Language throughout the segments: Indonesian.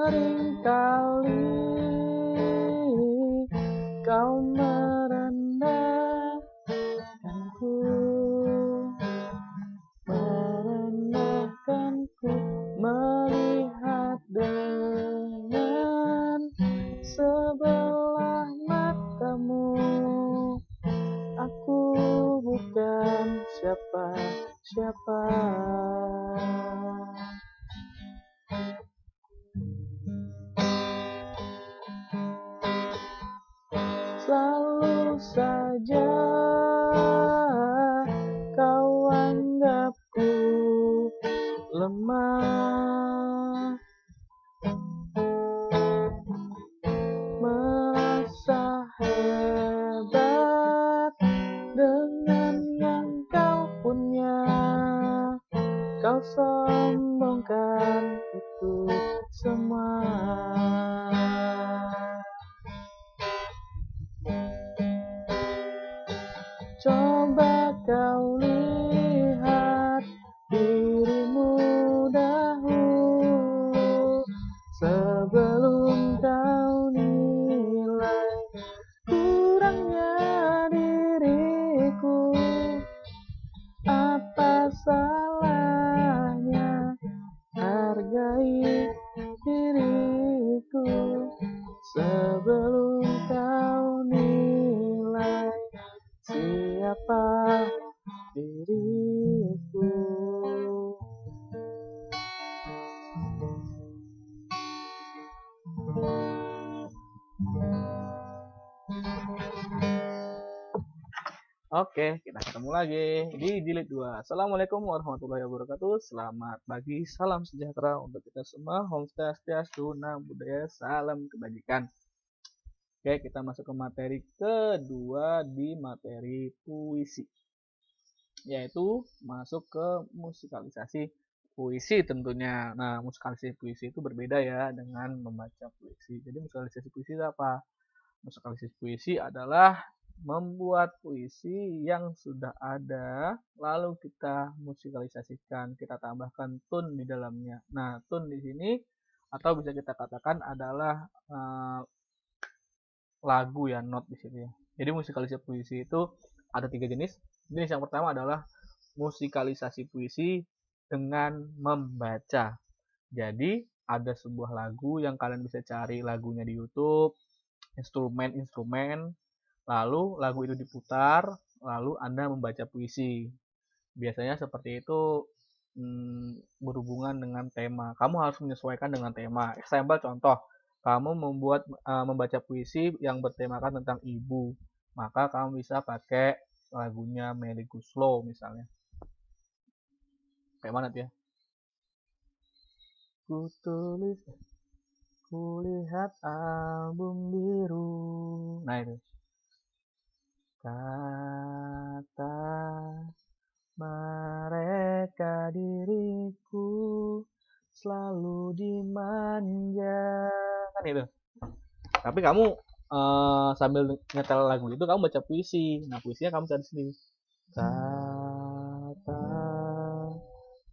Seringkali kau merendahkanku, melihat dengan sebelah matamu. Aku bukan siapa-siapa. Selalu saja kau anggapku lemah, merasa hebat dengan yang kau punya. Kau sombongkan itu semua. Coba kau lihat dirimu dahulu sebelum kau nilai kurangnya diriku. Apa salahnya hargai diriku sebelum kau nilai siapa diriku. Oke, kita ketemu lagi di jilid 2. Assalamualaikum warahmatullahi wabarakatuh. Selamat pagi, salam sejahtera untuk kita semua. Om Swastiastu, Namo Buddhaya, salam kebajikan. Oke, kita masuk ke materi kedua di materi puisi, yaitu masuk ke musikalisasi puisi tentunya. Nah, musikalisasi puisi itu berbeda ya dengan membaca puisi. Jadi musikalisasi puisi itu apa? Musikalisasi puisi adalah membuat puisi yang sudah ada, lalu kita musikalisasikan, kita tambahkan tune di dalamnya. Nah, tune di sini atau bisa kita katakan adalah lagu ya, not di sini ya. Jadi musikalisasi puisi itu ada 3 jenis. Jenis yang pertama adalah musikalisasi puisi dengan membaca. Jadi ada sebuah lagu yang kalian bisa cari lagunya di YouTube, instrumen-instrumen, lalu lagu itu diputar, lalu Anda membaca puisi. Biasanya seperti itu berhubungan dengan tema. Kamu harus menyesuaikan dengan tema. Example contoh, kamu membaca puisi yang bertemakan tentang ibu, maka kamu bisa pakai lagunya Melly Goeslaw misalnya. Kayak mana tuh ya? Kulihat album biru. Nah itu. Kata mereka diriku selalu dimanja, kan itu. Tapi kamu sambil nyetel lagu itu kamu baca puisi. Nah, puisinya kamu cari sendiri. Kata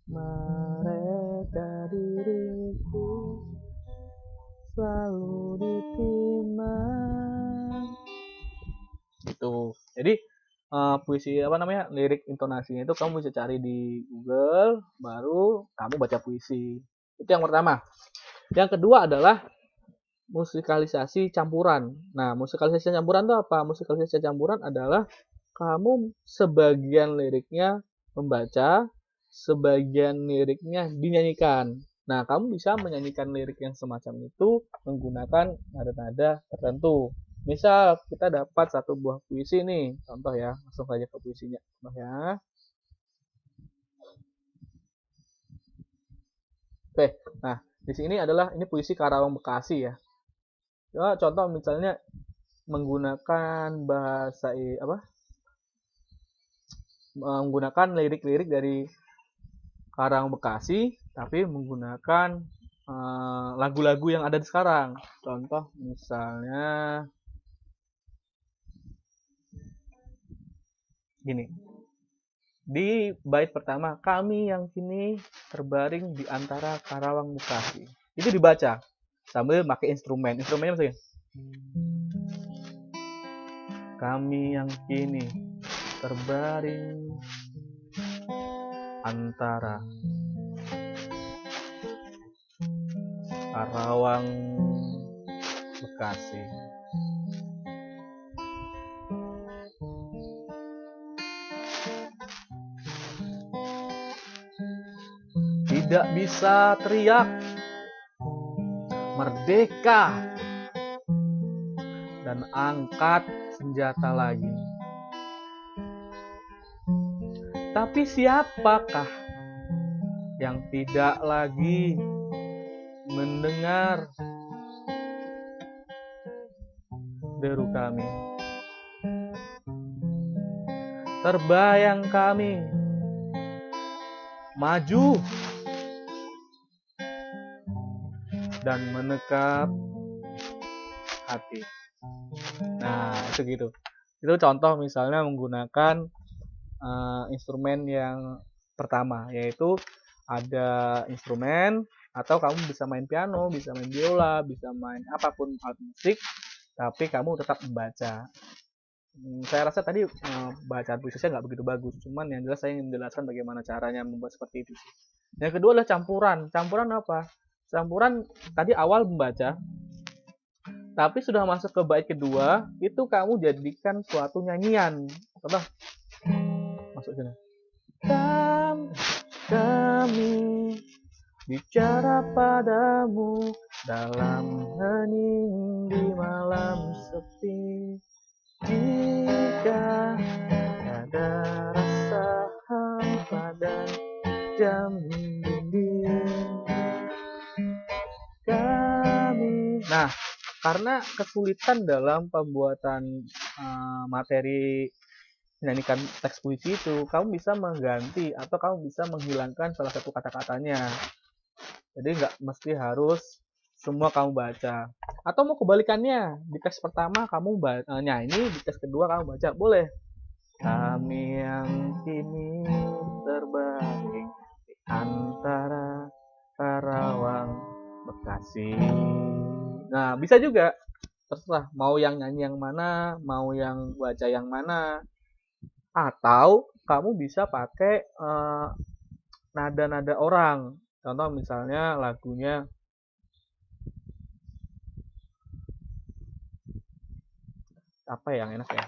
mereka diriku selalu ditimbang. Gitu. Jadi puisi apa namanya, lirik intonasinya itu kamu bisa cari di Google, baru kamu baca puisi. Itu yang pertama. Yang kedua adalah musikalisasi campuran. Nah, musikalisasi campuran itu apa? Musikalisasi campuran adalah kamu sebagian liriknya membaca, sebagian liriknya dinyanyikan. Nah, kamu bisa menyanyikan lirik yang semacam itu menggunakan nada-nada tertentu. Misal kita dapat satu buah puisi nih, contoh ya, langsung saja ke puisinya. Contoh ya. Oke, nah di sini adalah ini puisi Karawang Bekasi ya. Contoh misalnya menggunakan bahasa menggunakan lirik-lirik dari Karawang Bekasi, tapi menggunakan lagu-lagu yang ada di sekarang. Contoh misalnya gini, di bait pertama, kami yang kini terbaring di antara Karawang Bekasi, itu dibaca. sambil pakai instrumennya misalnya kami yang kini terbaring antara Karawang Bekasi. Tidak bisa teriak merdeka dan angkat senjata lagi. Tapi siapakah yang tidak lagi mendengar deru kami? Terbayang kami maju dan menekap hati. Nah, itu gitu. Itu contoh misalnya menggunakan instrumen yang pertama, yaitu ada instrumen atau kamu bisa main piano, bisa main biola, bisa main apapun alat musik, tapi kamu tetap membaca. Saya rasa tadi bacaan puisinya nggak begitu bagus, cuman yang jelas saya ingin menjelaskan bagaimana caranya membuat seperti itu sih. Yang kedua adalah campuran. Campuran apa? Campuran tadi awal membaca, tapi sudah masuk ke bait kedua, itu kamu jadikan suatu nyanyian. Contoh, masuk sini. Kami bicara padamu dalam hening di malam sepi. Jika ada rasa hampa dan jam dinding kami. Nah, karena kesulitan dalam pembuatan materi menyanyikan teks puisi itu, kamu bisa mengganti atau kamu bisa menghilangkan salah satu kata-katanya. Jadi nggak mesti harus semua kamu baca. Atau mau kebalikannya, di teks pertama kamu nyanyi, di teks kedua kamu baca, boleh. Kami yang kini terbaring di antara Karawang Bekasi. Nah, bisa juga, terserah mau yang nyanyi yang mana, mau yang baca yang mana. Atau kamu bisa pakai nada-nada orang. Contoh misalnya lagunya apa yang enak ya?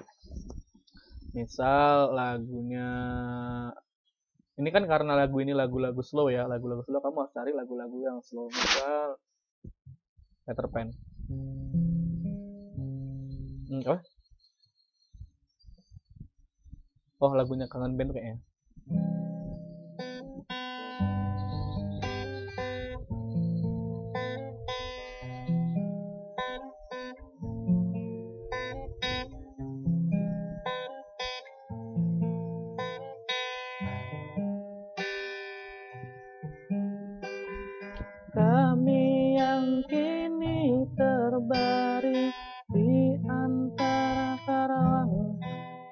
Misal lagunya ini kan karena lagu ini lagu-lagu slow ya, lagu-lagu slow kamu harus cari lagu-lagu yang slow. Misal Peter Pan. Apa? Oh, lagunya Kangen Band kayaknya. Kami yang kini terbaring di antara Karawang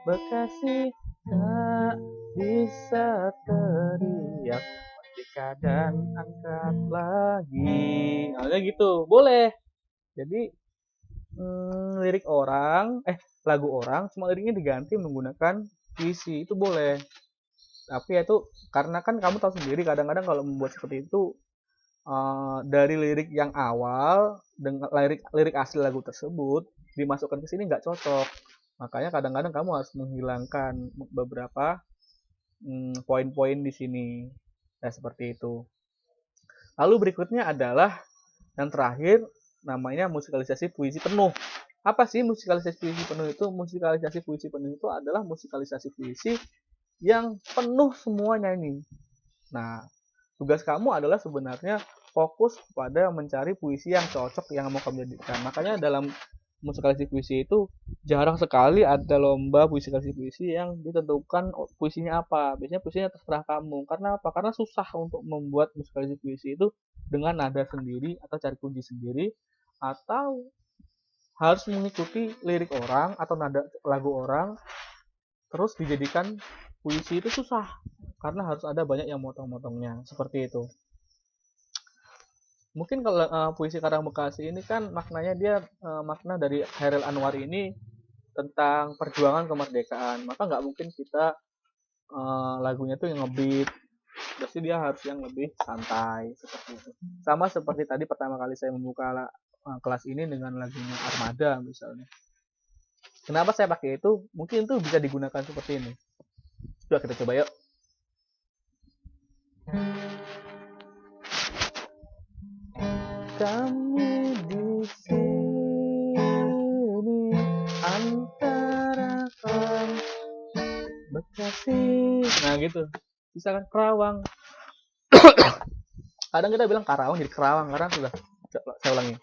Bekasi, tak bisa teriak merdeka dan angkat lagi. Nah, gitu, boleh. Jadi lirik orang, lagu orang, cuma liriknya diganti menggunakan puisi, itu boleh. Tapi itu karena kan kamu tahu sendiri, kadang-kadang kalau membuat seperti itu dari lirik yang awal dengan lirik asli lagu tersebut dimasukkan ke sini nggak cocok. Makanya kadang-kadang kamu harus menghilangkan beberapa poin-poin di sini. Nah, seperti itu. Lalu berikutnya adalah yang terakhir, namanya musikalisasi puisi penuh. Apa sih musikalisasi puisi penuh itu? Musikalisasi puisi penuh itu adalah musikalisasi puisi yang penuh semua nyanyi. Nah, tugas kamu adalah sebenarnya fokus pada mencari puisi yang cocok yang mau kamu jadikan. Makanya dalam musikalisasi puisi itu jarang sekali ada lomba musikalisasi puisi yang ditentukan puisinya apa. Biasanya puisinya terserah kamu. Karena apa? Karena susah untuk membuat musikalisasi puisi itu dengan nada sendiri atau cari kunci sendiri, atau harus mengikuti lirik orang atau nada lagu orang terus dijadikan puisi, itu susah karena harus ada banyak yang motong-motongnya, seperti itu. Mungkin kalau puisi Karang Bekasi ini kan maknanya dia makna dari Hairil Anwar ini tentang perjuangan kemerdekaan. Maka nggak mungkin kita lagunya tuh yang ngebeat. Pasti dia harus yang lebih santai seperti itu. Sama seperti tadi pertama kali saya membuka kelas ini dengan lagunya Armada misalnya. Kenapa saya pakai itu? Mungkin itu bisa digunakan seperti ini. Coba kita coba yuk. Kami di sini antara Karang Bekasi. Nah gitu. Bisa kan Kerawang. Kadang kita bilang Karawang jadi Kerawang karena sudah. Saya ulangi.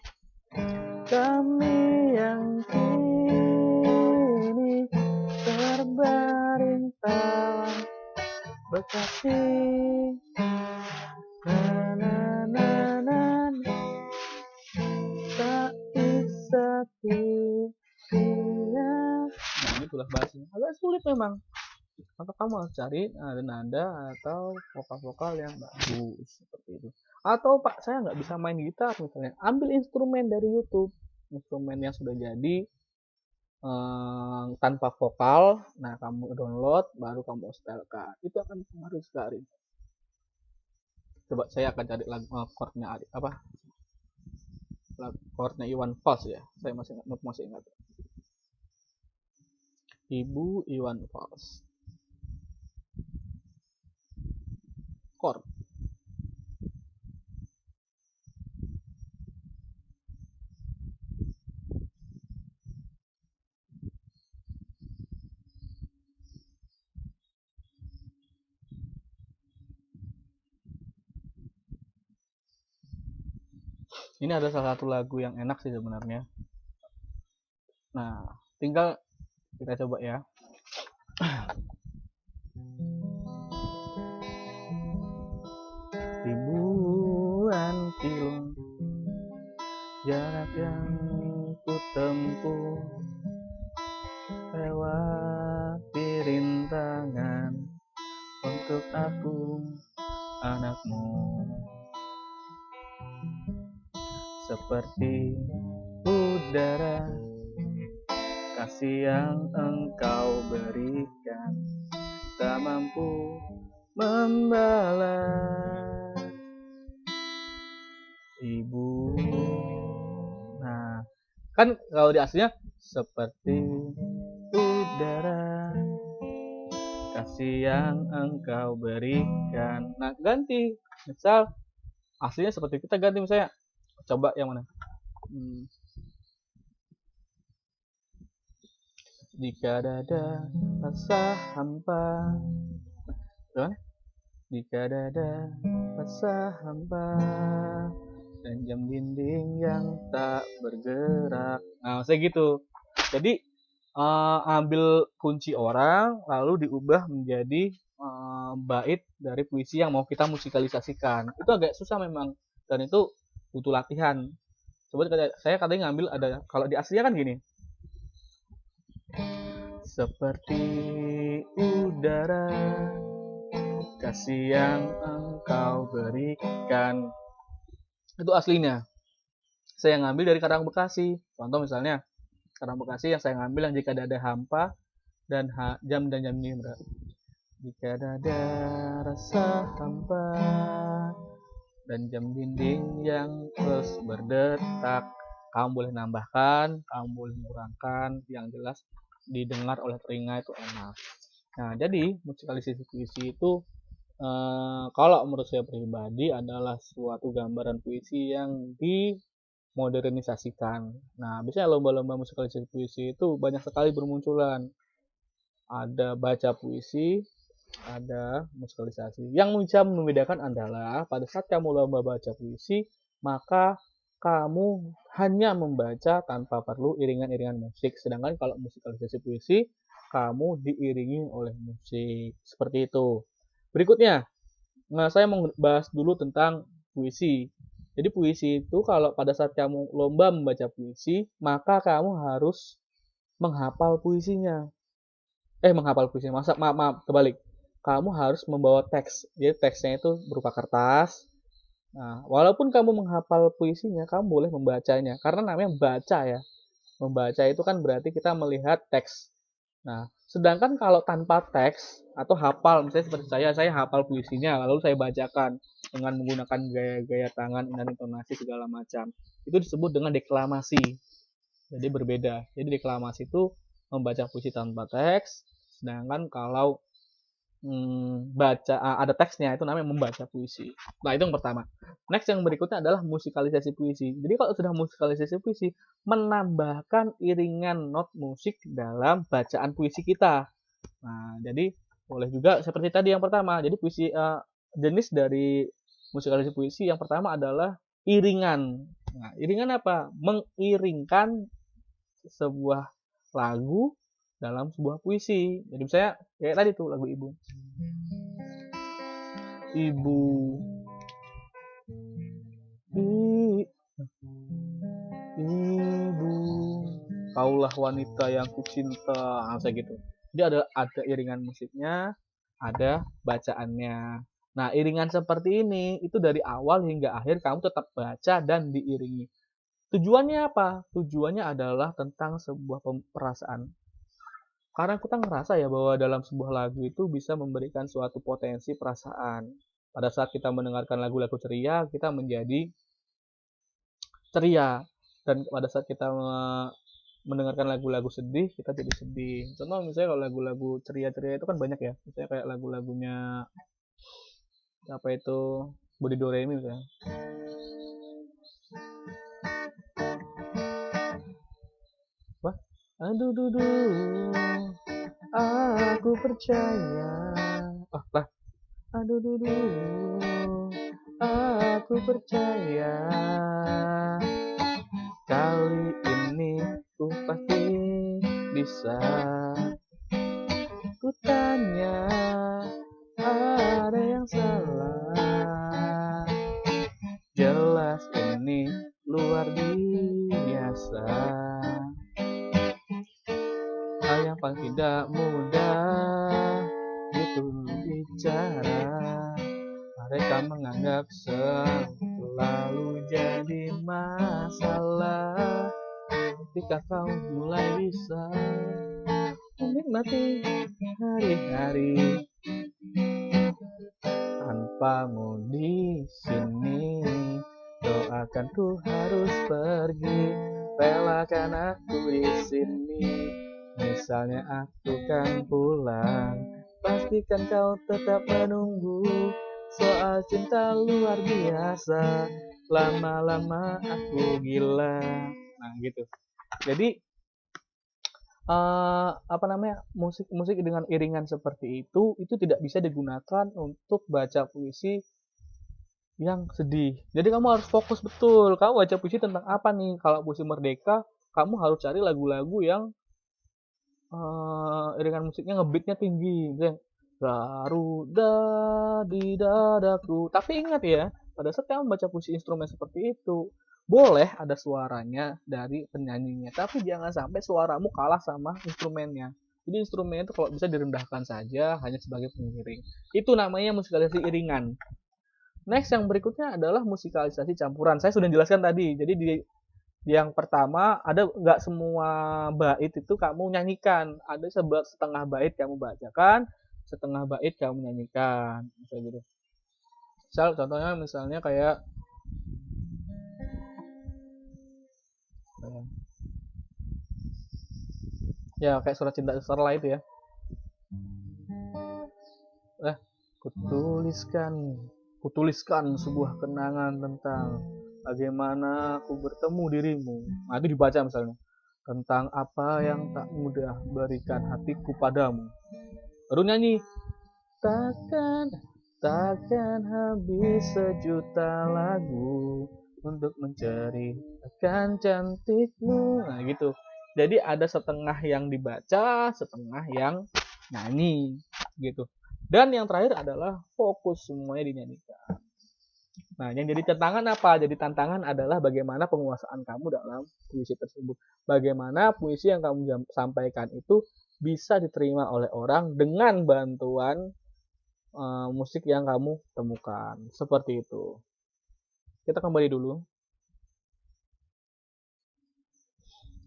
Kami yang kini terbaring tawang Bekasi. Nah, gitulah bahasanya. Agak sulit memang. Maka kamu harus cari nada atau vokal-vokal yang bagus seperti itu. Atau Pak, saya nggak bisa main gitar misalnya. Ambil instrumen dari YouTube, instrumen yang sudah jadi tanpa vokal. Nah, kamu download, baru kamu setelkan. Itu akan mempengaruhi sekali. Coba saya akan cari lagu chordnya apa? Chordnya Iwan Fals ya. Saya masih ingat. Ibu Iwan Fals. Chord. Ini ada salah satu lagu yang enak sih sebenarnya. Nah, tinggal kita coba ya. Ribuan kilo jarak yang ku tempuh lewati rintangan untuk aku anakmu, seperti udara kasih yang engkau berikan tak mampu membalas ibu. Nah, kan kalau di aslinya seperti udara kasih yang engkau berikan. Nah, ganti. Misal aslinya seperti kita ganti misalnya. Coba yang mana? Jika dada rasa hampa. Nah, jika dada rasa hampa dan jam dinding yang tak bergerak. Nah, saya gitu. Jadi ambil kunci orang lalu diubah menjadi bait dari puisi yang mau kita musikalisasikan. Itu agak susah memang dan itu butuh latihan. Coba saya katanya ngambil ada kalau di aslinya kan gini. Seperti udara kasih yang engkau berikan. Itu aslinya. Saya ngambil dari Karang Bekasi. Contoh misalnya Karang Bekasi yang saya ngambil yang jika ada hampa dan jam ini berat. Jika ada rasa hampa dan jam dinding yang terus berdetak, kamu boleh nambahkan, kamu boleh mengurangkan, yang jelas didengar oleh telinga itu enak. Nah, jadi musikalisasi puisi itu kalau menurut saya pribadi adalah suatu gambaran puisi yang dimodernisasikan. Nah, biasanya lomba-lomba musikalisasi puisi itu banyak sekali bermunculan. Ada baca puisi, ada musikalisasi. Yang bisa membedakan adalah pada saat kamu lomba baca puisi, maka kamu hanya membaca tanpa perlu iringan-iringan musik. Sedangkan kalau musikalisasi puisi, kamu diiringi oleh musik. Seperti itu. Berikutnya, nah saya mau bahas dulu tentang puisi. Jadi puisi itu kalau pada saat kamu lomba membaca puisi, maka kamu harus menghafal puisinya. Menghafal puisinya. Maaf, kebalik. Kamu harus membawa teks. Jadi teksnya itu berupa kertas. Nah, walaupun kamu menghafal puisinya, kamu boleh membacanya. Karena namanya baca ya. Membaca itu kan berarti kita melihat teks. Nah, sedangkan kalau tanpa teks atau hafal, misalnya seperti saya hafal puisinya, lalu saya bacakan dengan menggunakan gaya-gaya tangan dan intonasi segala macam. Itu disebut dengan deklamasi. Jadi berbeda. Jadi deklamasi itu membaca puisi tanpa teks, sedangkan kalau ada teksnya itu namanya membaca puisi. Nah, itu yang pertama. Next yang berikutnya adalah musikalisasi puisi. Jadi kalau sudah musikalisasi puisi, menambahkan iringan not musik dalam bacaan puisi kita. Nah, jadi boleh juga seperti tadi yang pertama. Jadi puisi jenis dari musikalisasi puisi yang pertama adalah iringan. Nah, iringan apa? Mengiringkan sebuah lagu dalam sebuah puisi. Jadi misalnya kayak tadi tuh lagu Ibu. Ibu Ibu kaulah wanita yang kucinta, nah, gitu. Jadi ada iringan musiknya, ada bacaannya. Nah, iringan seperti ini itu dari awal hingga akhir kamu tetap baca dan diiringi. Tujuannya apa? Tujuannya adalah tentang sebuah perasaan. Karena kita ngerasa ya bahwa dalam sebuah lagu itu bisa memberikan suatu potensi perasaan. Pada saat kita mendengarkan lagu-lagu ceria, kita menjadi ceria. Dan pada saat kita mendengarkan lagu-lagu sedih, kita jadi sedih. Contoh misalnya kalau lagu-lagu ceria-ceria itu kan banyak ya. Misalnya kayak lagu-lagunya apa itu Budi Doremi misalnya. Wah, aduh duduh, aku percaya. Oh, lah. Aduh duduh, aku percaya. Kali ini ku pasti bisa. Ku tanya, ada yang salah? Jelas ini luar biasa. Hal yang paling tidak mudah itu bicara. Mereka menganggap selalu jadi masalah. Ketika kau mulai bisa menikmati hari-hari tanpamu di sini, doakan ku harus pergi, relakan aku di sini. Misalnya aku kan pulang, pastikan kau tetap menunggu. Soal cinta luar biasa, lama-lama aku gila. Nah gitu. Jadi musik dengan iringan seperti itu tidak bisa digunakan untuk baca puisi yang sedih. Jadi kamu harus fokus betul. Kamu baca puisi tentang apa nih? Kalau puisi merdeka, kamu harus cari lagu-lagu yang iringan musiknya ngebeatnya tinggi. Misalnya, Garuda di dadaku. Tapi ingat ya, pada saat kamu baca puisi instrumen seperti itu, boleh ada suaranya dari penyanyinya, tapi jangan sampai suaramu kalah sama instrumennya. Jadi instrumennya itu kalau bisa direndahkan saja, hanya sebagai pengiring. Itu namanya musikalisasi iringan. Next yang berikutnya adalah musikalisasi campuran. Saya sudah jelaskan tadi. Jadi di yang pertama ada nggak semua bait itu kamu nyanyikan. Ada setengah bait kamu bacakan, setengah bait kamu nyanyikan. Misalnya gitu. Contohnya misalnya kayak ya kayak surat cinta Starla itu ya. Kutuliskan sebuah kenangan tentang bagaimana aku bertemu dirimu. Nah, itu dibaca misalnya. Tentang apa yang tak mudah berikan hatiku padamu. Baru nyanyi. Takkan habis sejuta lagu untuk menceritakan cantikmu. Nah, gitu. Jadi ada setengah yang dibaca, setengah yang nyanyi, gitu. Dan yang terakhir adalah fokus semuanya dinyanyikan. Nah, yang jadi tantangan apa? Jadi tantangan adalah bagaimana penguasaan kamu dalam puisi tersebut. Bagaimana puisi yang kamu sampaikan itu bisa diterima oleh orang dengan bantuan musik yang kamu temukan. Seperti itu. Kita kembali dulu.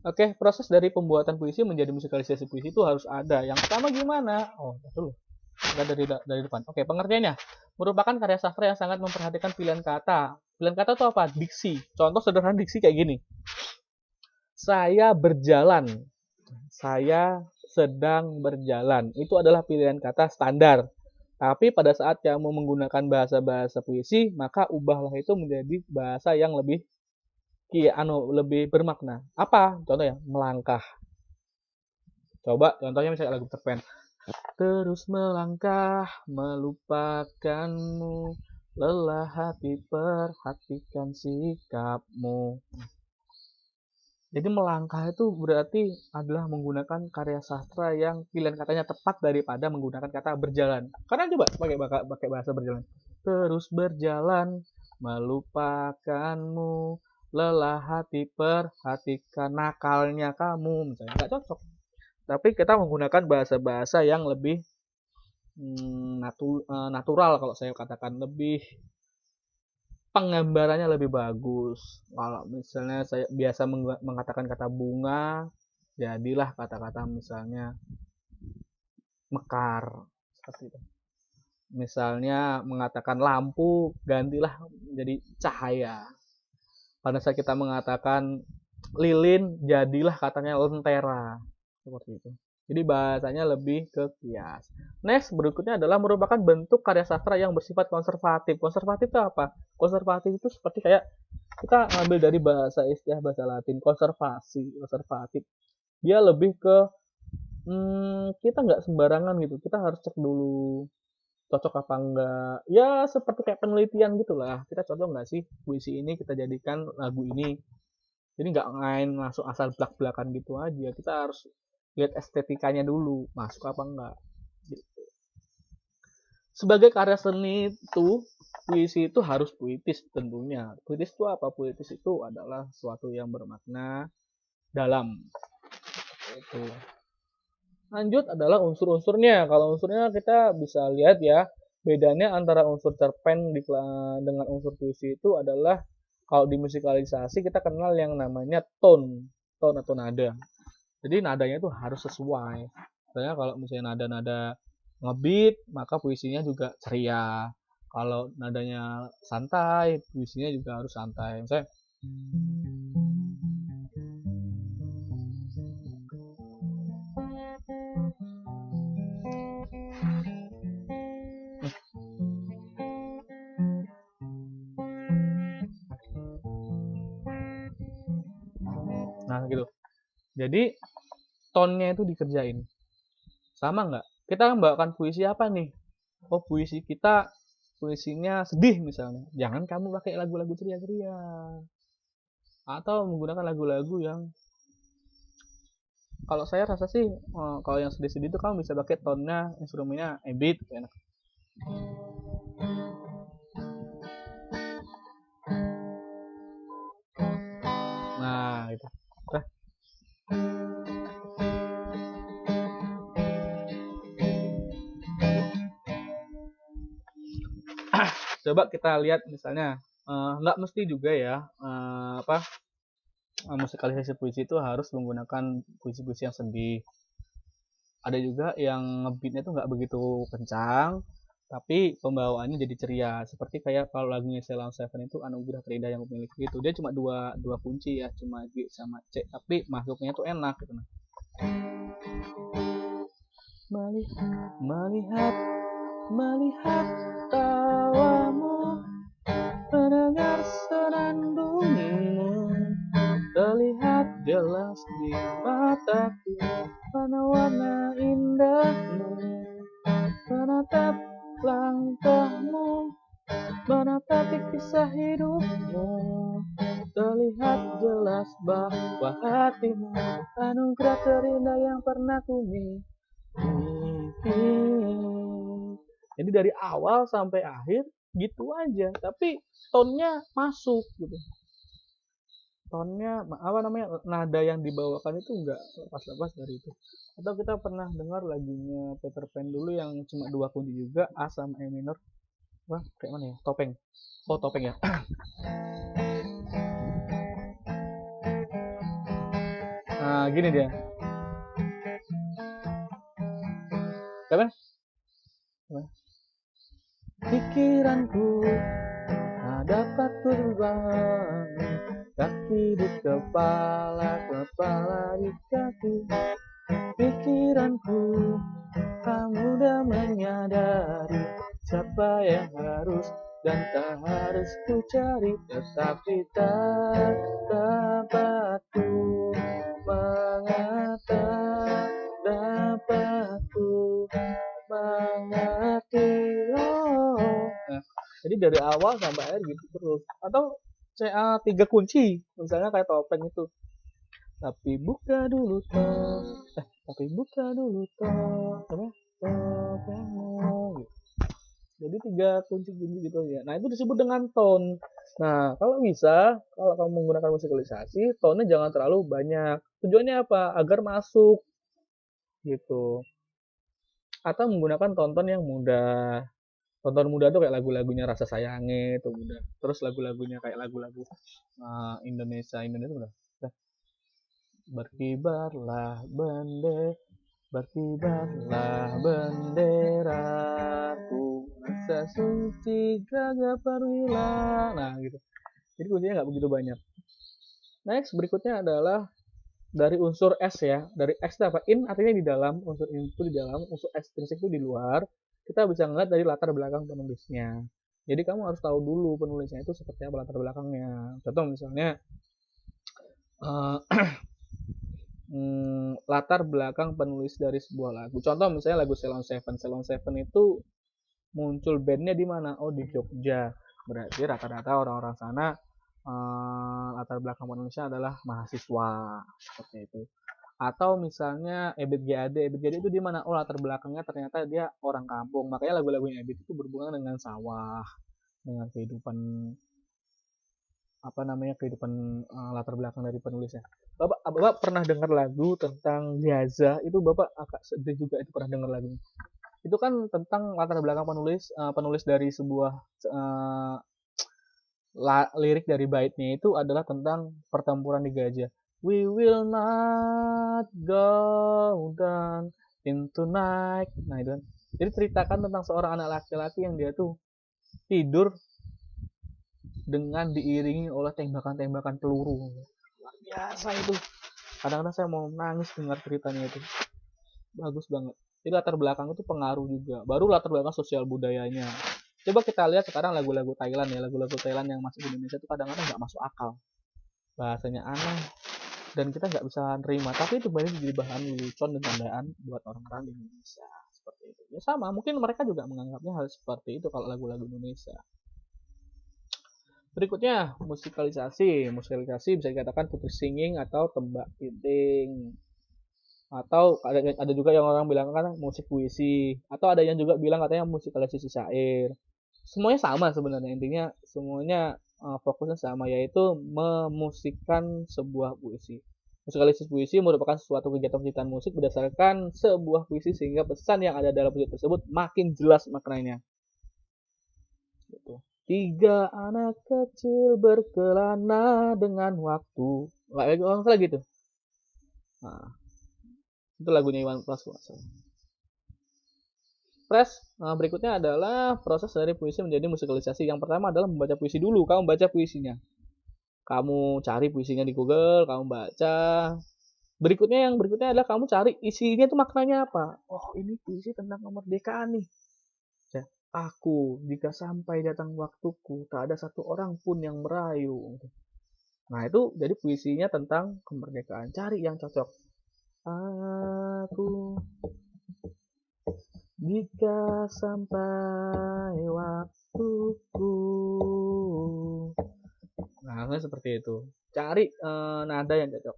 Oke, proses dari pembuatan puisi menjadi musikalisasi puisi itu harus ada. Yang pertama gimana? Oh, dulu. Dari depan. Oke, pengertiannya merupakan karya sastra yang sangat memperhatikan pilihan kata. Pilihan kata itu apa? Diksi. Contoh sederhana diksi kayak gini. Saya berjalan. Saya sedang berjalan. Itu adalah pilihan kata standar. Tapi pada saat kamu menggunakan bahasa-bahasa puisi, maka ubahlah itu menjadi bahasa yang lebih lebih bermakna. Apa? Contohnya, melangkah. Coba contohnya misalnya lagu Peter Pan. Terus melangkah melupakanmu, lelah hati perhatikan sikapmu. Jadi melangkah itu berarti adalah menggunakan karya sastra yang pilihan katanya tepat daripada menggunakan kata berjalan. Karena coba pakai bahasa berjalan. Terus berjalan melupakanmu, lelah hati perhatikan nakalnya kamu, misalnya nggak cocok. Tapi kita menggunakan bahasa-bahasa yang lebih natural, kalau saya katakan lebih penggambarannya lebih bagus. Kalau misalnya saya biasa mengatakan kata bunga, jadilah kata-kata misalnya mekar, seperti itu. Misalnya mengatakan lampu, gantilah menjadi cahaya. Pada saat kita mengatakan lilin, jadilah katanya lentera, seperti itu. Jadi bahasanya lebih ke kias. Next, berikutnya adalah merupakan bentuk karya sastra yang bersifat konservatif. Konservatif itu apa? Konservatif itu seperti kayak kita ngambil dari bahasa istilah bahasa Latin, konservatif. Dia lebih ke kita nggak sembarangan gitu. Kita harus cek dulu cocok apa enggak. Ya seperti kayak penelitian gitulah. Kita cocok nggak sih puisi ini kita jadikan lagu ini. Jadi nggak main masuk asal belak-belakan gitu aja. Kita harus lihat estetikanya dulu, masuk apa enggak. Sebagai karya seni itu, puisi itu harus puitis tentunya. Puitis itu apa? Puitis itu adalah sesuatu yang bermakna dalam. Itu. Lanjut adalah unsur-unsurnya. Kalau unsurnya kita bisa lihat ya, bedanya antara unsur cerpen dengan unsur puisi itu adalah kalau di musikalisasi kita kenal yang namanya tone atau nada. Jadi nadanya itu harus sesuai. Misalnya kalau misalnya nada-nada ngebeat, maka puisinya juga ceria. Kalau nadanya santai, puisinya juga harus santai. Misalnya nah gitu. Jadi tone-nya itu dikerjain. Sama nggak? Kita membawakan puisi apa nih? Oh, puisi kita puisinya sedih misalnya. Jangan kamu pakai lagu-lagu ceria-ceria. Atau menggunakan lagu-lagu yang kalau saya rasa sih kalau yang sedih-sedih itu kamu bisa pakai tone-nya, instrumennya E-beat gitu, enak. Nah, gitu. Coba kita lihat misalnya nggak mesti juga ya musikalisasi puisi itu harus menggunakan puisi-puisi yang sedih. Ada juga yang ngebeatnya tuh nggak begitu kencang, tapi pembawaannya jadi ceria. Seperti kayak kalau lagunya Ceylon Seven itu Anugerah Terindah Yang Kumiliki itu, dia cuma dua kunci ya, cuma G sama C, tapi masuknya tuh enak gitu. Melihat tawamu, mendengar senandungmu, terlihat jelas di mataku, warna-warna indahmu, menatap langkahmu, menatap kisah hidupmu, terlihat jelas bahwa hatimu anugerah terindah yang pernah ku miliki. Jadi dari awal sampai akhir gitu aja, tapi tone-nya masuk gitu. Tone-nya nada yang dibawakan itu enggak lepas-lepas dari itu. Atau kita pernah dengar lagunya Peter Pan dulu yang cuma dua kunci juga, A sama E minor. Wah, kayak mana ya? Topeng. Oh, topeng ya. Nah, gini dia. Apa? Pikiranku tak dapat terbang, kaki di kepala, kepala di kaki. Pikiranku tak mudah menyadari siapa yang harus dan tak harus ku cari, tetapi tak dapat ku mengata, dapat ku mengerti. Nah, jadi dari awal sampai akhir gitu terus. Atau CA 3 kunci, misalnya kayak topeng itu. Tapi buka dulu toh, tapi buka dulu toh, topengmu. Gitu. Jadi 3 kunci gitu ya. Nah, itu disebut dengan tone. Nah, kalau bisa, kalau kamu menggunakan musikalisasi, tone-nya jangan terlalu banyak. Tujuannya apa? Agar masuk gitu. Atau menggunakan tonton yang mudah. Tonton mudah tuh kayak lagu-lagunya Rasa Sayange itu mudah. Terus lagu-lagunya kayak lagu-lagu Indonesia udah. Berkibarlah bendera, berkibarlah benderaku, rasa suci gagah perwira. Nah, gitu. Jadi kuncinya nggak begitu banyak. Next, berikutnya adalah dari unsur S ya. Dari X itu apa? In artinya di dalam, unsur in itu di dalam, unsur extrinsic itu di luar. Kita bisa ngeliat dari latar belakang penulisnya. Jadi kamu harus tahu dulu penulisnya itu seperti apa latar belakangnya. Contoh misalnya latar belakang penulis dari sebuah lagu. Contoh misalnya lagu Ceylon Seven. Ceylon Seven itu muncul bandnya di mana? Oh, di Jogja. Berarti rata-rata orang-orang sana latar belakang penulisnya adalah mahasiswa seperti itu. Atau misalnya Ebit GAD. Ebit GAD itu di mana? Oh, latar belakangnya ternyata dia orang kampung. Makanya lagu-lagunya Ebit itu berhubungan dengan sawah, dengan kehidupan kehidupan latar belakang dari penulisnya. Bapak pernah dengar lagu tentang Gaza itu? Bapak agak sedih juga itu pernah dengar lagunya. Itu kan tentang latar belakang penulis dari sebuah lirik dari baitnya itu adalah tentang pertempuran di Gaza. We will not go down into night. Nah, itu kan. Jadi ceritakan tentang seorang anak laki-laki yang dia tuh tidur dengan diiringi oleh tembakan-tembakan peluru. Luar biasa itu. Kadang-kadang saya mau nangis dengar ceritanya itu. Bagus banget. Jadi latar belakang itu pengaruh juga. Baru latar belakang sosial budayanya. Coba kita lihat sekarang lagu-lagu Thailand ya. Lagu-lagu Thailand yang masuk di Indonesia itu kadang-kadang nggak masuk akal. Bahasanya aneh. Dan kita nggak bisa nerima. Tapi itu banyak jadi bahan lelucon dan candaan buat orang-orang di Indonesia. Seperti itu. Ya sama, mungkin mereka juga menganggapnya hal seperti itu kalau lagu-lagu Indonesia. Berikutnya, musikalisasi. Musikalisasi bisa dikatakan putus singing atau tembak tinting. Atau ada juga yang orang bilang kan musik puisi. Atau ada yang juga bilang katanya musikalisasi syair. Semuanya sama sebenarnya. Intinya semuanya fokusnya sama, yaitu memusikkan sebuah puisi. Musikalisasi puisi merupakan suatu kegiatan penciptaan musik berdasarkan sebuah puisi sehingga pesan yang ada dalam puisi tersebut makin jelas maknanya. Gitu. 3 anak kecil berkelana dengan waktu. Nggak salah gitu. Nah, itu lagunya Iwan Fals. Berikutnya adalah proses dari puisi menjadi musikalisasi. Yang pertama adalah membaca puisi dulu. Kamu baca puisinya. Kamu cari puisinya di Google, kamu baca. Berikutnya adalah kamu cari isinya itu maknanya apa. Oh, ini puisi tentang kemerdekaan nih. Aku, jika sampai datang waktuku, tak ada satu orang pun yang merayu. Nah, itu jadi puisinya tentang kemerdekaan. Cari yang cocok. Aku, jika sampai waktuku. Nah, seperti itu. Cari nada yang cocok.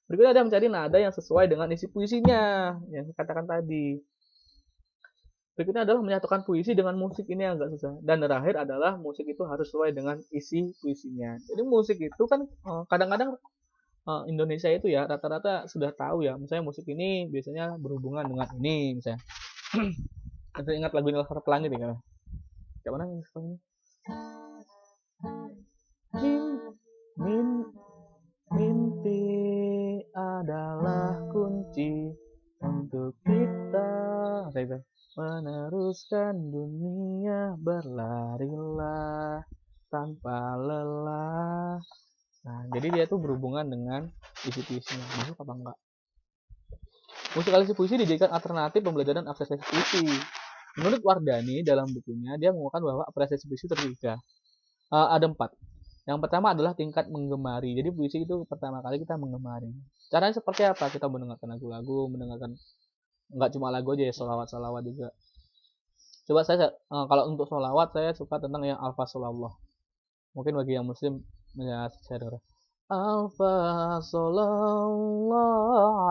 Berikutnya ada mencari nada yang sesuai dengan isi puisinya. Yang saya katakan tadi. Berikutnya adalah menyatukan puisi dengan musik, ini agak susah. Dan terakhir adalah musik itu harus sesuai dengan isi puisinya. Jadi musik itu kan kadang-kadang Indonesia itu ya rata-rata sudah tahu ya. Misalnya musik ini biasanya berhubungan dengan ini misalnya. Kita ingat lagu Laskar Pelangi kan? Kayak mana ini? Min, mimpi adalah kunci untuk kita meneruskan dunia, berlarilah tanpa lelah. Nah, jadi dia tuh berhubungan dengan isi-isinya. Masuk apa enggak? Musikalisasi puisi dijadikan alternatif pembelajaran apresiasi puisi. Menurut Wardani dalam bukunya, dia mengungkapkan bahwa apresiasi puisi tertiga. Ada 4. Yang pertama adalah tingkat menggemari. Jadi puisi itu pertama kali kita menggemari. Caranya seperti apa? Kita mendengarkan lagu-lagu, mendengarkan nggak cuma lagu aja ya, solawat-solawat juga. Coba saya kalau untuk solawat saya suka tentang yang alfa solallah. Mungkin bagi yang muslim ya saya dengar. Alfa solallah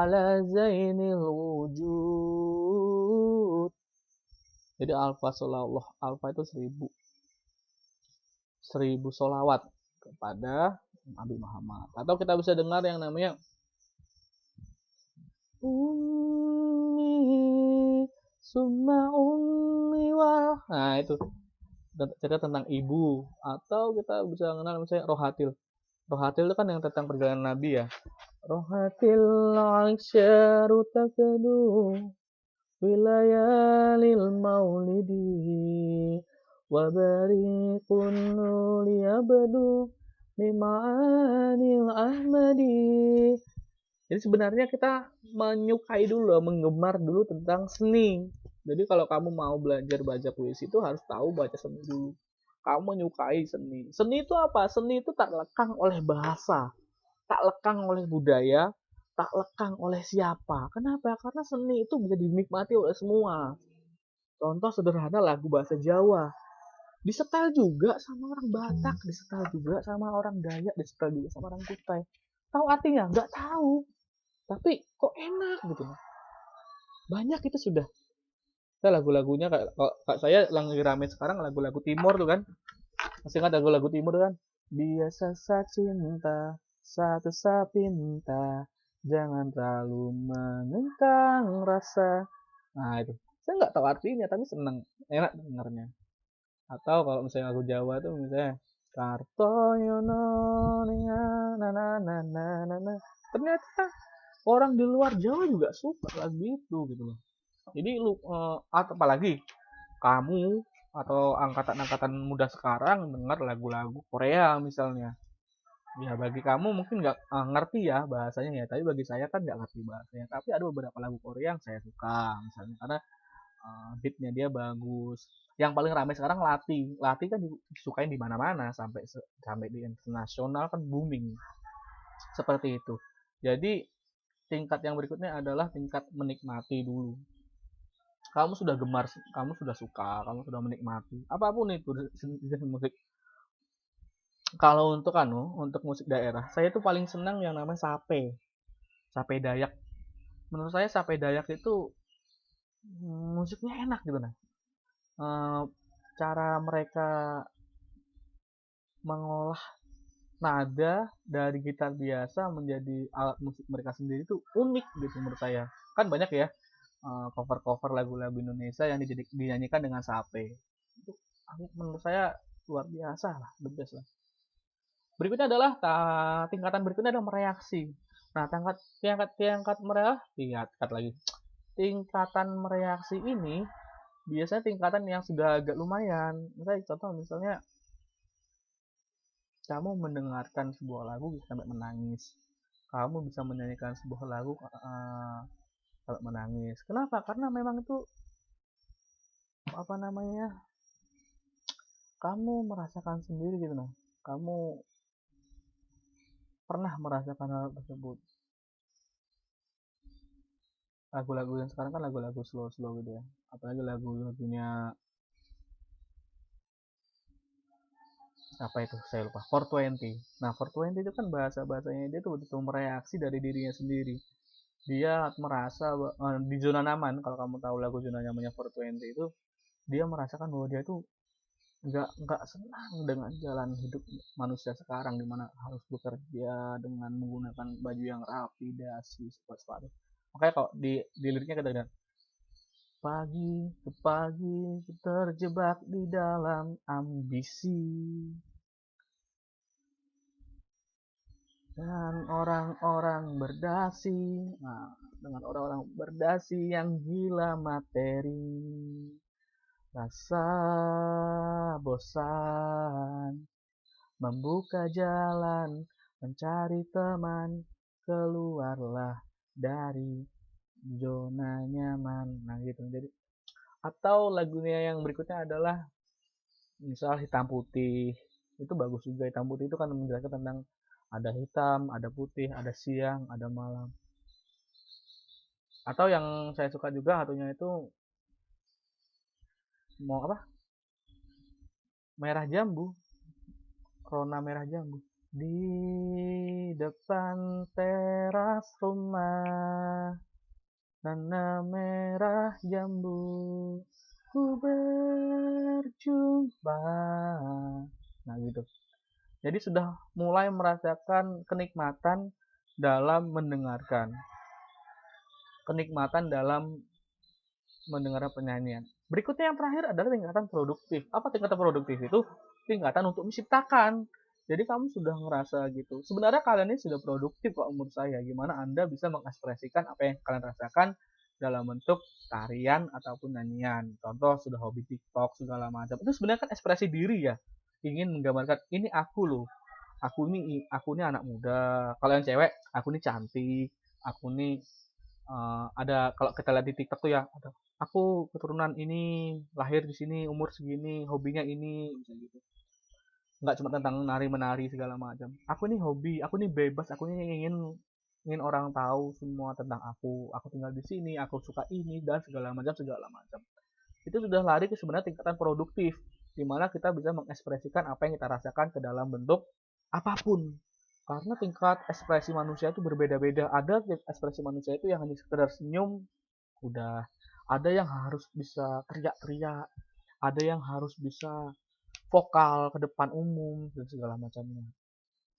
ala zainil wujud. Jadi alfa solallah, alfa itu 1000 solawat kepada Nabi Muhammad. Atau kita bisa dengar yang namanya Ummi summa ummi wah. Nah, itu cerita tentang ibu. Atau kita bisa mengenal misalnya Rohatil. Rohatil itu kan yang tentang perjalanan Nabi ya. Rohatil aksyaru takadu wilayalil maulidi wabariqun liyabdu mima'anil ahmadi. Jadi sebenarnya kita menyukai dulu, menggemar dulu tentang seni. Jadi kalau kamu mau belajar baca puisi itu harus tahu baca seni dulu. Kamu menyukai seni. Seni itu apa? Seni itu tak lekang oleh bahasa, tak lekang oleh budaya, tak lekang oleh siapa. Kenapa? Karena seni itu bisa dinikmati oleh semua. Contoh sederhana lagu bahasa Jawa. Disetel juga sama orang Batak, disetel juga sama orang Dayak, disetel juga sama orang Kutai. Tahu artinya? Nggak tahu. Tapi kok enak gitu. Banyak itu sudah. Saya lagu-lagunya kayak saya lagi rame sekarang lagu-lagu timur tuh kan. Masih ingat lagu-lagu timur tuh kan? Biasa sa cinta, satu sa pinta, jangan terlalu mengengkang rasa. Nah itu. Saya nggak tahu artinya tapi seneng, enak dengarnya. Atau kalau misalnya lagu Jawa tuh misalnya Kartoyono na na na na na. Ternyata orang di luar Jawa juga suka lagu itu gitu loh. Jadi apalagi kamu atau angkatan-angkatan muda sekarang dengar lagu-lagu Korea misalnya. Ya bagi kamu mungkin nggak ngerti ya bahasanya ya, tapi bagi saya kan nggak ngerti bahasanya. Tapi ada beberapa lagu Korea yang saya suka misalnya karena beatnya dia bagus. Yang paling ramai sekarang Lati. Lati kan disukain di mana-mana sampai di internasional kan booming. Seperti itu. Jadi tingkat yang berikutnya adalah tingkat menikmati dulu. Kamu sudah gemar, kamu sudah suka, kamu sudah menikmati apapun itu jenis musik. Kalau untuk musik daerah, saya tuh paling senang yang namanya sape Dayak. Menurut saya sape Dayak itu musiknya enak gitu nah. Cara mereka mengolah nada dari gitar biasa menjadi alat musik mereka sendiri itu unik gitu menurut saya. Kan banyak ya cover-cover lagu-lagu Indonesia yang dinyanyikan dengan sape. Itu menurut saya luar biasa lah, the best lah. Berikutnya adalah tingkatan berikutnya adalah mereaksi. Nah, tingkatan mereaksi ini biasanya tingkatan yang sudah agak lumayan. Misalnya kamu mendengarkan sebuah lagu bisa sampai menangis. Kamu bisa menyanyikan sebuah lagu sampai menangis. Kenapa? Karena memang itu kamu merasakan sendiri gitu nah. Kamu pernah merasakan hal tersebut. Lagu-lagu yang sekarang kan lagu-lagu slow gitu ya. Apalagi lagu-lagunya apa itu saya lupa 420. Nah 420 itu kan bahasanya dia tuh betul mereaksi dari dirinya sendiri. Dia merasa di zona nyaman. Kalau kamu tahu lagu zona nyamannya 420 itu, dia merasakan bahwa dia tuh nggak senang dengan jalan hidup manusia sekarang dimana harus bekerja dengan menggunakan baju yang rapi, dasi, sepatu. Makanya kalau di liriknya kita pagi ke pagi terjebak di dalam ambisi dan orang-orang berdasi. Nah, dengan orang-orang berdasi yang gila materi, rasa bosan membuka jalan, mencari teman, keluarlah dari zona nyaman. Nah gitu. Jadi atau lagunya yang berikutnya adalah misal hitam putih. Itu bagus juga. Hitam putih itu kan menjelaskan tentang ada hitam, ada putih, ada siang, ada malam. Atau yang saya suka juga satunya itu mau apa? Merah jambu, Rona merah jambu. Di depan teras rumah, nana merah jambu, ku berjumpa. Nah gitu. Jadi sudah mulai merasakan kenikmatan dalam mendengarkan. Kenikmatan dalam mendengar penyanyian. Berikutnya yang terakhir adalah tingkatan produktif. Apa tingkatan produktif itu? Tingkatan untuk menciptakan. Jadi kamu sudah ngerasa gitu. Sebenarnya kalian ini sudah produktif kok menurut saya. Gimana Anda bisa mengekspresikan apa yang kalian rasakan dalam bentuk tarian ataupun nyanyian. Contoh sudah hobi TikTok segala macam. Itu sebenarnya kan ekspresi diri ya. Ingin menggambarkan ini aku loh. Aku ini anak muda. Kalau yang cewek, aku ini cantik. Aku ini ada kalau kita lihat di TikTok tuh ya, ada aku keturunan ini, lahir di sini, umur segini, hobinya ini, misalnya gitu. Nggak cuma tentang nari menari segala macam. Aku ini hobi, aku ini bebas, aku ini ingin ingin orang tahu semua tentang aku. Aku tinggal di sini, aku suka ini dan segala macam segala macam. Itu sudah lari ke sebenarnya tingkatan produktif, di mana kita bisa mengekspresikan apa yang kita rasakan ke dalam bentuk apapun. Karena tingkat ekspresi manusia itu berbeda-beda. Ada ekspresi manusia itu yang hanya sekedar senyum, udah. Ada yang harus bisa teriak-teriak, ada yang harus bisa vokal ke depan umum dan segala macamnya.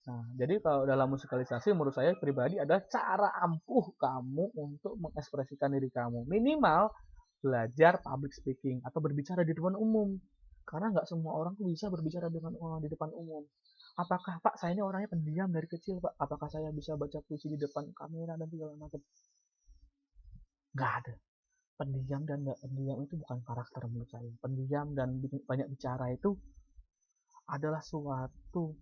Nah, jadi kalau dalam musikalisasi menurut saya pribadi ada cara ampuh kamu untuk mengekspresikan diri kamu. Minimal belajar public speaking atau berbicara di depan umum. Karena nggak semua orang tuh bisa berbicara dengan orang di depan umum. Apakah Pak saya ini orangnya pendiam dari kecil Pak? Apakah saya bisa baca puisi di depan kamera dan segala macam? Nggak ada. Pendiam dan nggak pendiam itu bukan karakter menurut saya. Pendiam dan banyak bicara itu adalah suatu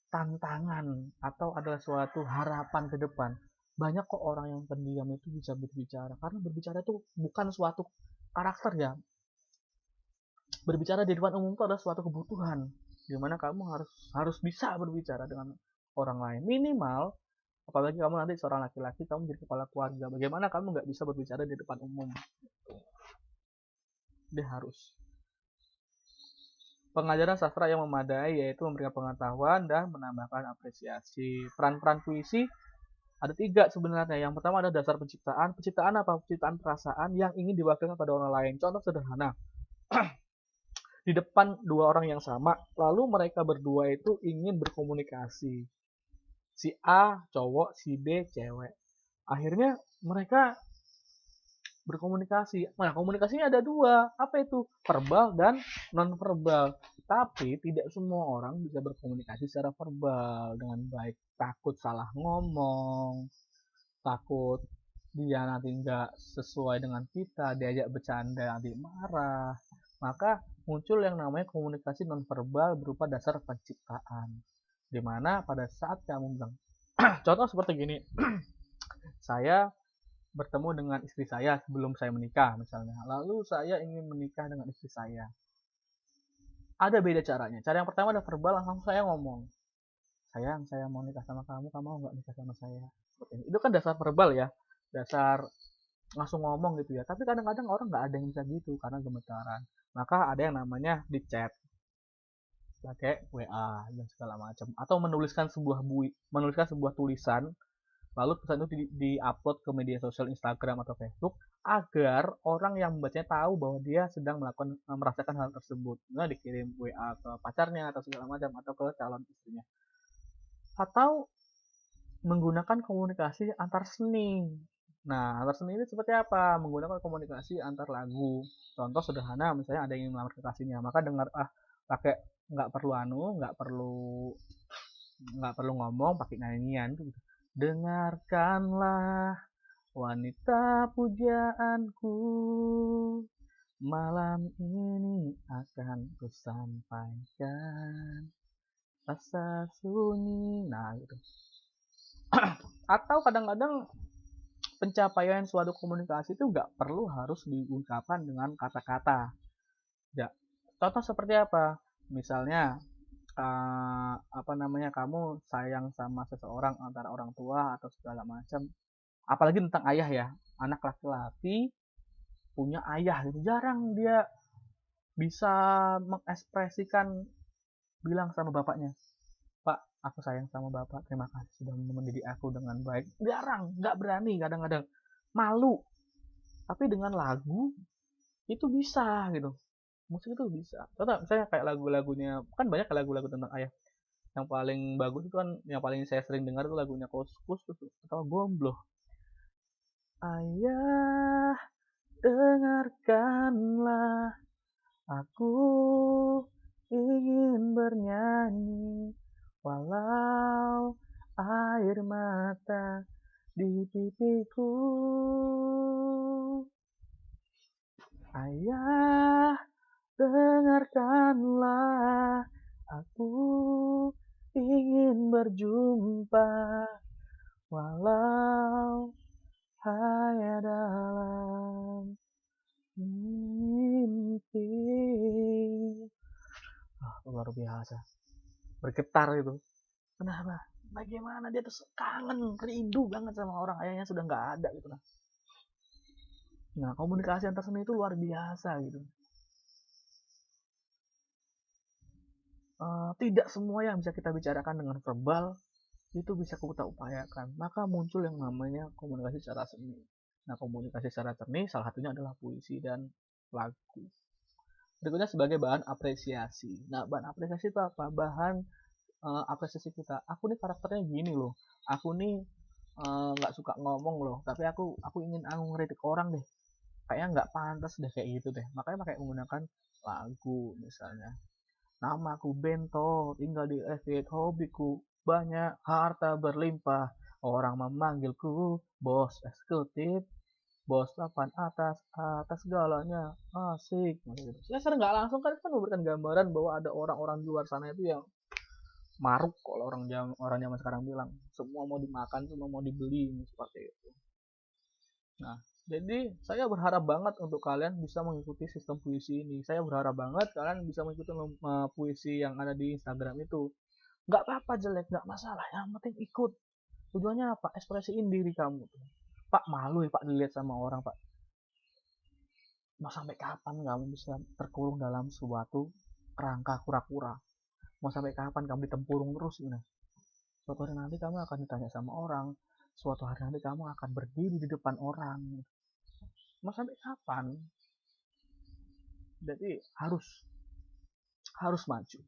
tantangan atau adalah suatu harapan ke depan. Banyak kok orang yang pendiam itu bisa berbicara karena berbicara itu bukan suatu karakter ya. Berbicara di depan umum itu adalah suatu kebutuhan di mana kamu harus bisa berbicara dengan orang lain. Minimal apalagi kamu nanti seorang laki-laki, kamu jadi kepala keluarga. Bagaimana kamu nggak bisa berbicara di depan umum? Dia harus. Pengajaran sastra yang memadai yaitu memberikan pengetahuan dan menambahkan apresiasi. Peran-peran puisi ada tiga sebenarnya. Yang pertama ada dasar penciptaan. Penciptaan apa? Penciptaan perasaan yang ingin diwakilkan pada orang lain. Contoh sederhana. Di depan dua orang yang sama, lalu mereka berdua itu ingin berkomunikasi. Si A cowok, si B cewek. Akhirnya mereka berkomunikasi. Nah, komunikasinya ada dua. Apa itu? Verbal dan non-verbal. Tapi tidak semua orang bisa berkomunikasi secara verbal dengan baik. Takut salah ngomong, takut dia nanti nggak sesuai dengan kita, diajak bercanda nanti marah. Maka muncul yang namanya komunikasi non-verbal berupa dasar penciptaan. Dimana pada saat kamu bilang, contoh seperti gini, saya bertemu dengan istri saya sebelum saya menikah misalnya. Lalu saya ingin menikah dengan istri saya. Ada beda caranya. Cara yang pertama ada verbal, langsung saya ngomong. Sayang, saya mau nikah sama kamu, kamu mau nggak nikah sama saya? Seperti ini. Itu kan dasar verbal ya. Dasar langsung ngomong gitu ya. Tapi kadang-kadang orang nggak ada yang bisa gitu karena gemetaran. Maka ada yang namanya di chat pakai WA dan segala macam atau menuliskan sebuah tulisan lalu pesan itu di-upload ke media sosial Instagram atau Facebook agar orang yang membacanya tahu bahwa dia sedang merasakan hal tersebut. Nah, dikirim WA ke pacarnya atau segala macam atau ke calon istrinya. Atau menggunakan komunikasi antar seni. Nah, antar seni ini seperti apa? Menggunakan komunikasi antar lagu. Contoh sederhana, misalnya ada yang ingin melamar kekasihnya, maka dengar pakai nggak perlu nggak perlu ngomong, pakai nyanyian gitu. Dengarkanlah wanita pujaanku, malam ini akan kusampaikan rasa sunyi. Nah, gitu. Atau kadang-kadang pencapaian suatu komunikasi itu nggak perlu harus diungkapkan dengan kata-kata. Ya, contoh seperti apa? Misalnya, apa namanya, kamu sayang sama seseorang antara orang tua atau segala macam. Apalagi tentang ayah ya, anak laki-laki punya ayah gitu, jarang dia bisa mengekspresikan, bilang sama bapaknya, Pak, aku sayang sama bapak, terima kasih sudah mendidik aku dengan baik. Jarang, nggak berani, kadang-kadang malu. Tapi dengan lagu itu bisa gitu, musik itu bisa. Contoh misalnya kayak lagu-lagunya, kan banyak lagu-lagu tentang ayah. Yang paling bagus itu kan, yang paling saya sering dengar itu lagunya Koskus atau Gombloh. Ayah, dengarkanlah, aku ingin bernyanyi, walau air mata di pipiku. Ayah, dengarkanlah, aku ingin berjumpa, walau hanya dalam mimpi. Luar biasa, bergetar itu. Kenapa? Bagaimana dia tuh kangen, rindu banget sama orang ayahnya sudah nggak ada gitu. Nah, komunikasi antar seni itu luar biasa gitu. Tidak semua yang bisa kita bicarakan dengan verbal itu bisa kita upayakan. Maka muncul yang namanya komunikasi secara seni. Nah, komunikasi secara seni salah satunya adalah puisi dan lagu. Berikutnya sebagai bahan apresiasi. Nah, bahan apresiasi itu apa? Bahan apresiasi kita. Aku nih karakternya gini loh. Aku nih nggak suka ngomong loh. Tapi aku ingin ngeritik orang deh. Kayaknya nggak pantas deh kayak gitu deh. Makanya pakai menggunakan lagu misalnya. Namaku Bento, tinggal di estate, hobiku banyak, harta berlimpah. Orang memanggilku bos eksekutif, bos papan atas, atas segalanya, asik. Saya sering nggak langsung kan memberikan gambaran bahwa ada orang-orang di luar sana itu yang maruk, kalau orang zaman sekarang bilang. Semua mau dimakan, semua mau dibeli, seperti itu. Nah, jadi saya berharap banget untuk kalian bisa mengikuti sistem puisi ini. Saya berharap banget kalian bisa mengikuti puisi yang ada di Instagram itu. Nggak apa-apa jelek, nggak masalah. Yang penting ikut. Tujuannya apa? Ekspresiin diri kamu. Pak, malu ya Pak dilihat sama orang Pak. Mau sampai kapan kamu bisa terkurung dalam suatu kerangka kura-kura? Mau sampai kapan kamu ditempurung terus ini? Suatu hari nanti kamu akan ditanya sama orang. Suatu hari nanti kamu akan berdiri di depan orang. Mau sampai kapan? Jadi harus maju.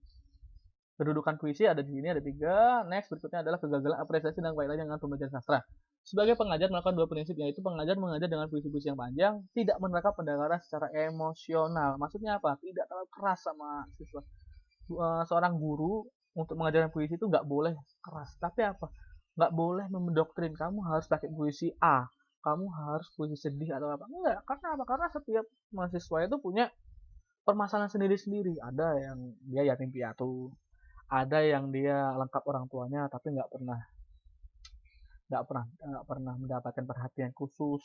Kedudukan puisi ada di sini, ada 3. Next, berikutnya adalah kegagalan apresiasi dan kaitannya dengan pembelajaran sastra. Sebagai pengajar melakukan 2 prinsip, yaitu pengajar mengajar dengan puisi-puisi yang panjang, tidak menerka pendengaran secara emosional. Maksudnya apa? Tidak terlalu keras sama siswa. Seorang guru untuk mengajarkan puisi itu nggak boleh keras. Tapi apa? Nggak boleh mendoktrin. Kamu harus pakai puisi A. Kamu harus puisi sedih atau apa? Enggak. Karena apa? Karena setiap mahasiswa itu punya permasalahan sendiri-sendiri. Ada yang dia yatim piatu, ada yang dia lengkap orang tuanya tapi nggak pernah mendapatkan perhatian khusus,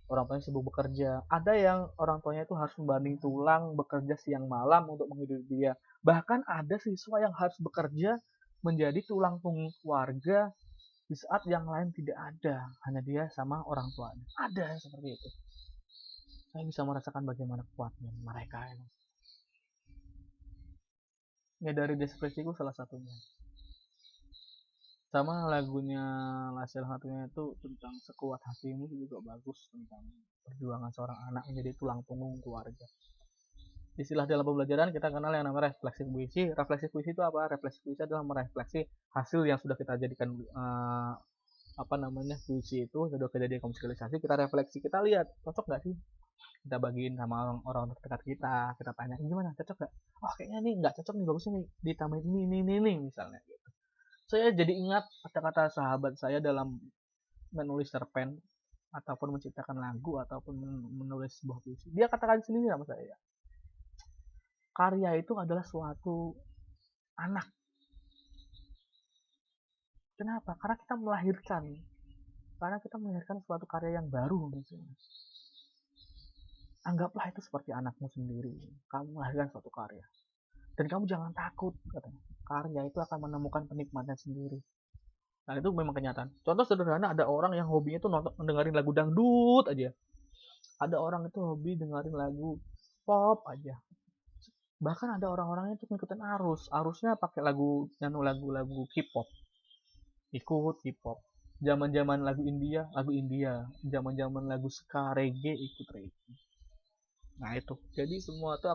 orang tuanya sibuk bekerja. Ada yang orang tuanya itu harus membanding tulang, bekerja siang malam untuk menghidupi dia. Bahkan ada siswa yang harus bekerja menjadi tulang punggung keluarga di saat yang lain tidak ada, hanya dia sama orang tuanya. Ada yang seperti itu. Saya bisa merasakan bagaimana kuatnya mereka. Ya, dari Despresiku salah satunya. Sama lagunya Lasel satunya itu tentang Sekuat Hatimu juga bagus, tentang perjuangan seorang anak menjadi tulang punggung keluarga. Istilah dalam pembelajaran kita kenal yang namanya refleksi puisi. Refleksi puisi itu apa? Refleksi puisi adalah merefleksi hasil yang sudah kita jadikan apa namanya puisi itu, sudah kejadian komunikasi, kita refleksi, kita lihat cocok nggak sih, kita bagiin sama orang-orang terdekat kita tanya gimana, cocok nggak, oh kayaknya nih nggak cocok nih, bagusnya nih ditambahin ini misalnya gitu. Saya jadi ingat kata-kata sahabat saya dalam menulis cerpen ataupun menciptakan lagu ataupun menulis sebuah puisi. Dia katakan sendiri sama saya, karya itu adalah suatu anak. Kenapa? Karena kita melahirkan suatu karya yang baru misalnya. Anggaplah itu seperti anakmu sendiri. Kamu melahirkan suatu karya. Dan kamu jangan takut, katanya. Karya itu akan menemukan penikmatnya sendiri. Nah, itu memang kenyataan. Contoh sederhana, ada orang yang hobinya itu nonton dengerin lagu dangdut aja. Ada orang itu hobi dengerin lagu pop aja. Bahkan ada orang-orang itu ngikutin arusnya pakai lagu-lagu K-pop, ikut K-pop. Zaman-zaman lagu India, zaman-zaman lagu ska, reggae, ikut reggae. Nah itu, jadi semua itu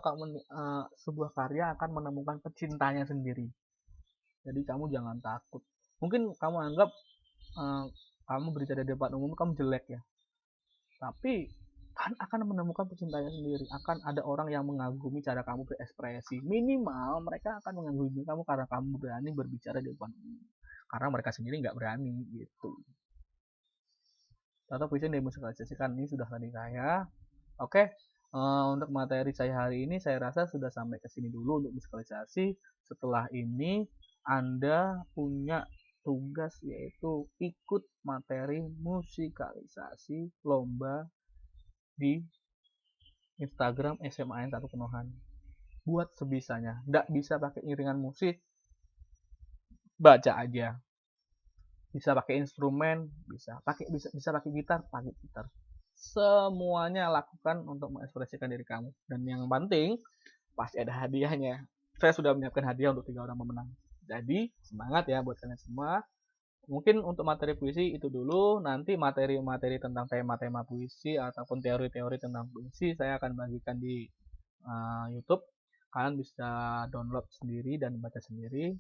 sebuah karya akan menemukan pecintanya sendiri. Jadi kamu jangan takut. Mungkin kamu anggap uh, kamu berbicara di depan umum kamu jelek ya, tapi kan akan menemukan pecintanya sendiri. Akan ada orang yang mengagumi cara kamu berekspresi. Minimal mereka akan mengagumi kamu karena kamu berani berbicara di depan umum. Karena mereka sendiri nggak berani gitu. Atau puisi yang dimusikalisasikan ini sudah tadi saya. Oke, untuk materi saya hari ini saya rasa sudah sampai ke sini dulu untuk musikalisasi. Setelah ini Anda punya tugas yaitu ikut materi musikalisasi lomba di Instagram SMAN 1 Penohan. Buat sebisanya, nggak bisa pakai iringan musik, baca aja. Bisa pakai instrumen, bisa pakai gitar, semuanya lakukan untuk mengekspresikan diri kamu. Dan yang penting pasti ada hadiahnya. Saya sudah menyiapkan hadiah untuk 3 orang pemenang. Jadi semangat ya buat kalian semua. Mungkin untuk materi puisi itu dulu. Nanti materi-materi tentang tema-tema puisi ataupun teori-teori tentang puisi saya akan bagikan di YouTube. Kalian bisa download sendiri dan baca sendiri.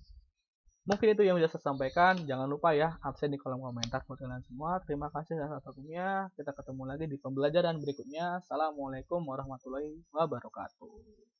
Mungkin itu yang bisa saya sampaikan. Jangan lupa ya absen di kolom komentar buat kalian semua. Terima kasih atas waktunya. Kita ketemu lagi di pembelajaran berikutnya. Assalamualaikum warahmatullahi wabarakatuh.